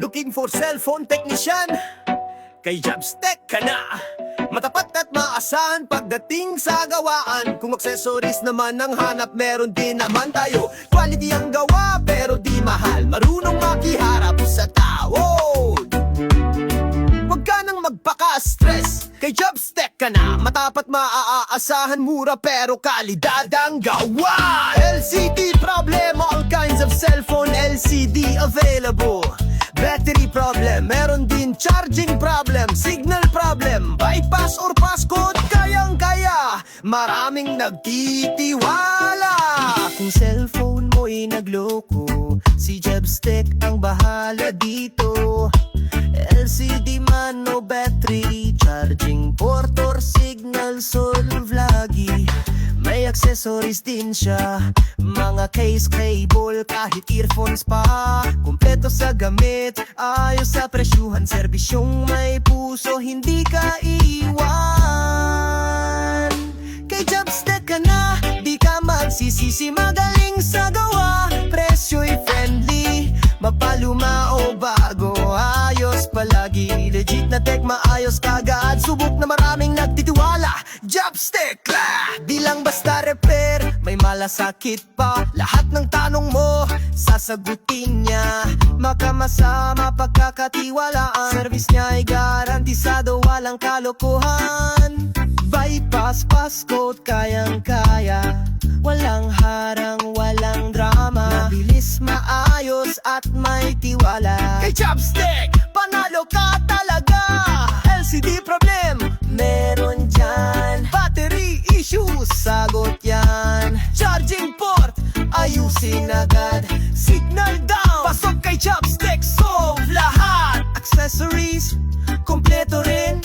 Looking for cellphone technician? Kay Jobstech ka na. Matapat at maasahan pagdating sa gawaan. Kung accessories naman ang hanap, meron din naman tayo. Quality ang gawa pero di mahal. Marunong makiharap sa tao. Huwag ka nang magpaka-stress. Kay Jobstech ka na. Matapat maaasahan, mura pero kalidad ang gawa. LCD problem, all kinds of cellphone LCD available. Battery problem, meron din charging problem, signal problem, bypass or passcode, kayang-kaya. Maraming nagtitiwala. Kung cellphone mo'y nagloko, si Jobstech ang bahala dito. LCD man o battery, charging port or signal solve lagi. May accessories din siya, mga case, cable, kahit earphones pa. Kompleto sa gamit, ayos sa presyuhan, serbisyong may puso, hindi ka iwan. Kay Jobstech ka na, di ka magsisisi, magaling sa gawa. Presyo'y friendly, mapaluma o bago, ayos palagi. Legit na tech, maayos kagad, subok na maraming nagtitiwala. Jobstech, di lang basta repair, may malasakit pa. Lahat ng tanong mo, sasagutin niya. Makamasama, pagkakatiwalaan, service niya ay garantisado, walang kalokohan. Bypass, passcode, kayang-kaya, walang harang, walang drama. Mabilis, maayos at may tiwala. Kay Jobstech, panalo ka talaga. LCD problem, meron dyan. Battery issues, sagot yan. Charging port, ayusin agad. Signal down, pasok kay Jobstech, solve lahat. Accessories, kompleto rin,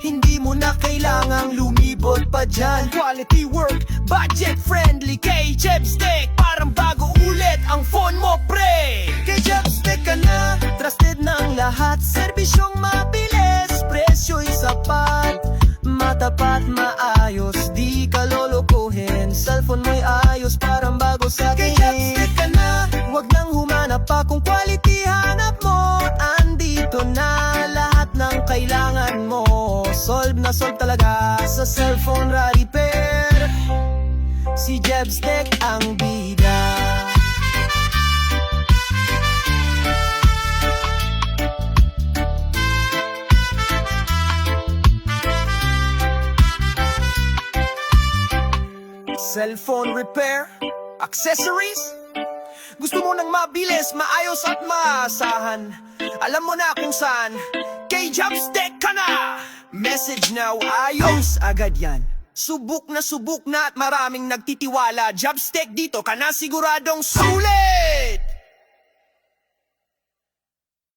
hindi mo na kailangang lumibot pa dyan. Quality work, budget friendly. Kay Jobstech, parang bago ulit ang phone mo, pre. Kay Jobstech ka na, trusted ng lahat. Serbisyong mabilis, presyo'y sapat. Matapat, maayos, di ka lolokohin. Cellphone mo'y ayos, parang bago sa tingin. Kay Jobstech ka na, wag nang humanap pa. Kung quality hanap mo, andito na lahat ng kailangan mo. Solve na solve talaga sa cellphone repair. Si Jobstech ang bida. Cellphone repair, accessories. Gusto mo nang mabilis, maayos at maasahan. Alam mo na kung saan. Kay Jobstech ka na. Message now, ayos agad yan. Subok na at maraming nagtitiwala. Jobstech, dito ka na siguradong sulit.